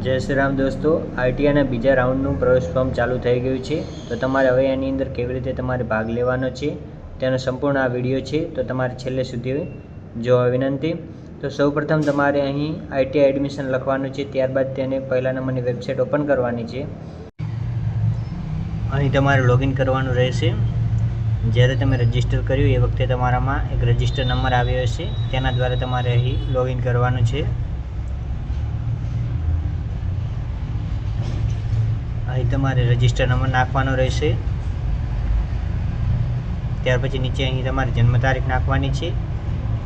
જય શ્રી રામ દોસ્તો, આઈટીઆઈના બીજા રાઉન્ડનું પ્રવેશ ફોર્મ ચાલુ થઈ ગયું છે. તો તમારે હવે એની અંદર કેવી રીતે તમારે ભાગ લેવાનો છે તેનો સંપૂર્ણ આ વિડીયો છે. તો તમારે છેલ્લે સુધી જોવા વિનંતી. તો સૌપ્રથમ તમારે અહીં આઈટીઆઈ એડમિશન લખવાનું છે. ત્યારબાદ તેને પહેલા નંબરની વેબસાઇટ ઓપન કરવાની છે. અહીં તમારે લોગિન કરવાનું રહેશે. જ્યારે તમે રજિસ્ટર કર્યું એ વખતે તમારામાં એક રજિસ્ટર નંબર આવ્યો હશે, તેના દ્વારા તમારે અહીં લોગિન કરવાનું છે. અહીં તમારે રજિસ્ટર નંબર નાખવાનો રહેશે. ત્યાર પછી નીચે અહીં તમારી જન્મ તારીખ નાખવાની છે.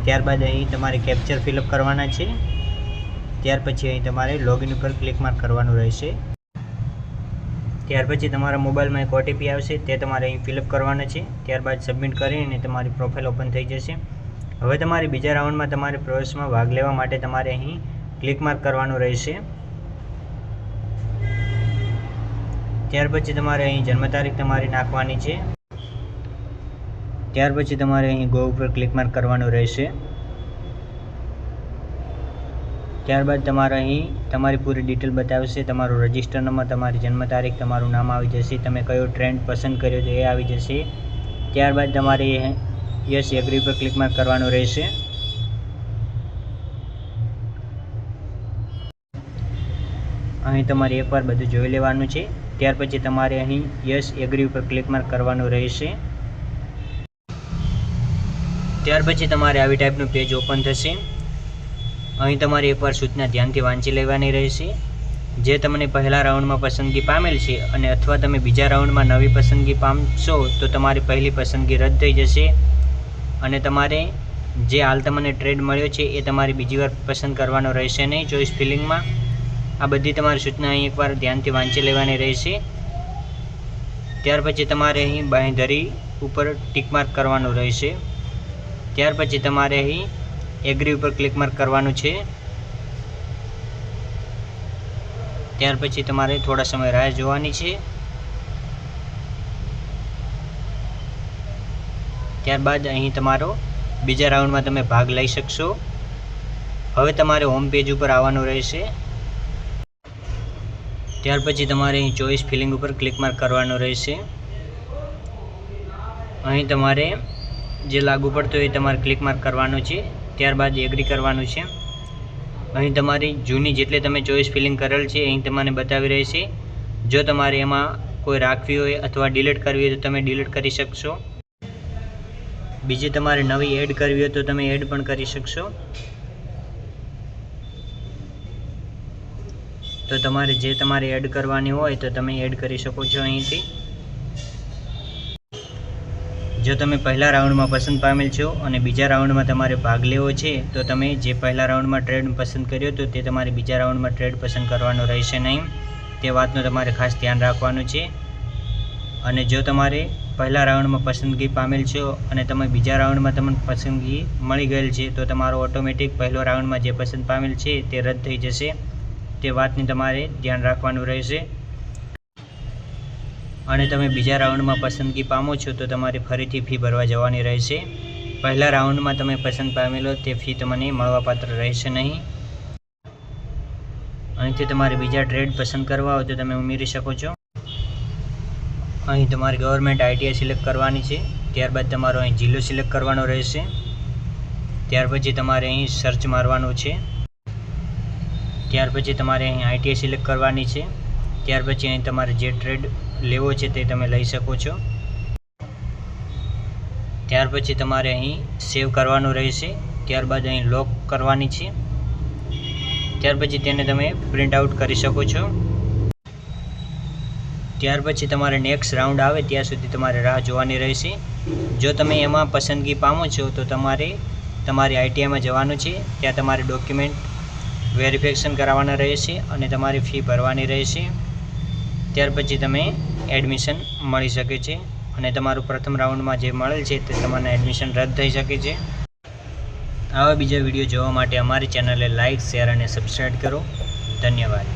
ત્યારબાદ અહીં તમારે કેપ્ચર ફિલઅપ કરવાના છે. ત્યાર પછી અહીં તમારે લોગિન ઉપર ક્લિક માર્ક કરવાનું રહેશે. ત્યાર પછી તમારા મોબાઈલમાં એક ઓટીપી આવશે, તે તમારે અહીં ફિલઅપ કરવાનો છે. ત્યારબાદ સબમિટ કરીને તમારી પ્રોફાઇલ ઓપન થઈ જશે. હવે તમારે બીજા રાઉન્ડમાં તમારે પ્રવેશમાં ભાગ લેવા માટે તમારે અહીં ક્લિક માર્ક કરવાનું રહેશે. ત્યાર પછી તમારે અહીં જન્મ તારીખ તમારી નાખવાની છે. ત્યાર પછી તમારે અહીં ગો ઉપર ક્લિક માર્ક કરવાનું રહેશે. ત્યારબાદ તમારે અહીં તમારી પૂરી ડિટેલ બતાવશે. તમારો રજિસ્ટર નંબર, તમારી જન્મ તારીખ, તમારું નામ આવી જશે. તમે કયો ટ્રેન્ડ પસંદ કર્યો તો એ આવી જશે. ત્યારબાદ તમારે યસ એગ્રી પર ક્લિક માર્ક કરવાનું રહેશે. અહીં તમારે એકવાર બધું જોઈ લેવાનું છે. ત્યાર પછી તમારે અહીં યસ એગ્રી ઉપર ક્લિક માર્ક કરવાનું રહેશે. ત્યાર પછી તમારે આવી ટાઈપનું પેજ ઓપન થશે. અહીં તમારે એકવાર સૂચના ધ્યાનથી વાંચી લેવાની રહેશે. જે તમને પહેલા રાઉન્ડમાં પસંદગી પામેલ છે અને અથવા તમે બીજા રાઉન્ડમાં નવી પસંદગી પામશો તો તમારી પહેલી પસંદગી રદ થઈ જશે અને તમારે જે હાલ તમને ટ્રેડ મળ્યો છે એ તમારે બીજી વાર પસંદ કરવાનો રહેશે નહીં ચોઈસ ફિલિંગમાં. આ બધી તમારી સૂચના અહીં એકવાર ધ્યાનથી વાંચી લેવાની રહેશે. ત્યાર પછી તમારે અહીં બાંયધરી ઉપર ટિક માર્ક કરવાનું રહેશે. ત્યાર પછી તમારે અહીં એગ્રી ઉપર ક્લિક માર્ક કરવાનું છે. ત્યાર પછી તમારે થોડા સમય રાહ જોવાની છે. ત્યારબાદ અહીં તમારો બીજા રાઉન્ડમાં તમે ભાગ લઈ શકશો. હવે તમારે હોમ પેજ ઉપર આવવાનું રહેશે. ત્યાર પછી તમારે અહીં ચોઈસ ફિલિંગ ઉપર ક્લિક માર્ક કરવાનું રહેશે. અહીં તમારે જે લાગુ પડતો હોય એ તમારે ક્લિક માર્ક કરવાનું છે. ત્યારબાદ એગ્રી કરવાનું છે. અહીં તમારી જૂની જેટલી તમે ચોઈસ ફિલિંગ કરેલ છે અહીં તમને બતાવી રહેશે. જો તમારે એમાં કોઈ રાખવી હોય અથવા ડિલીટ કરવી હોય તો તમે ડિલીટ કરી શકશો. બીજી તમારે નવી એડ કરવી હોય તો તમે એડ પણ કરી શકશો. તો તમારે જે તમારે એડ કરવાની હોય તો તમે એડ કરી શકો છો અહીંથી. જો તમે પહેલા રાઉન્ડમાં પસંદ પામેલ છો અને બીજા રાઉન્ડમાં તમારે ભાગ લેવો છે તો તમે જે પહેલા રાઉન્ડમાં ટ્રેડ પસંદ કર્યો તો તે તમારે બીજા રાઉન્ડમાં ટ્રેડ પસંદ કરવાનો રહેશે નહીં. તે વાતનું તમારે ખાસ ધ્યાન રાખવાનું છે. અને જો તમારે પહેલા રાઉન્ડમાં પસંદગી પામેલ છો અને તમે બીજા રાઉન્ડમાં તમને પસંદગી મળી ગયેલ છે તો તમારો ઓટોમેટિક પહેલો રાઉન્ડમાં જે પસંદ પામેલ છે તે રદ થઈ જશે. તે વાતની તમારે ધ્યાન રાખવાનું રહેશે. અને તમે બીજા રાઉન્ડમાં પસંદગી પામો છો તો તમારે ફરીથી ફી ભરવા જવાની રહેશે. પહેલા રાઉન્ડમાં તમે પસંદ પામેલો તે ફી તમને મળવાપાત્ર રહેશે નહીં. અહીંથી તમારે બીજા ટ્રેડ પસંદ કરવા હોય તો તમે ઉમેરી શકો છો. અહીં તમારે ગવર્મેન્ટ આઈટીઆઈ સિલેક્ટ કરવાની છે. ત્યારબાદ તમારો અહીં જિલ્લો સિલેક્ટ કરવાનો રહેશે. ત્યાર પછી તમારે અહીં સર્ચ મારવાનું છે. ત્યાર પછી તમારે અહીં આઈટીઆઈ સિલેક્ટ કરવાની છે. ત્યાર પછી અહીં તમારે જે ટ્રેડ લેવો છે તે તમે લઈ શકો છો. ત્યાર પછી તમારે અહીં સેવ કરવાનું રહેશે. ત્યારબાદ અહીં લોક કરવાની છે. ત્યાર પછી તેને તમે પ્રિન્ટ આઉટ કરી શકો છો. ત્યાર પછી તમારે નેક્સ્ટ રાઉન્ડ આવે ત્યાં સુધી તમારે રાહ જોવાની રહેશે. જો તમે એમાં પસંદગી પામો છો તો તમારે તમારી આઈટીઆઈમાં જવાનું છે. ત્યાં તમારે ડોક્યુમેન્ટ વેરિફિકેશન કરાવવાના રહેશે અને તમારી ફી ભરવાની રહેશે. ત્યાર પછી તમે એડમિશન મળી શકે છે અને તમારું પ્રથમ રાઉન્ડમાં જે મળેલ છે તે તમારું એડમિશન રદ થઈ શકે છે. આવા બીજા વિડીયો જોવા માટે અમારી ચેનલને લાઇક, શેર અને સબસ્ક્રાઈબ કરો. ધન્યવાદ.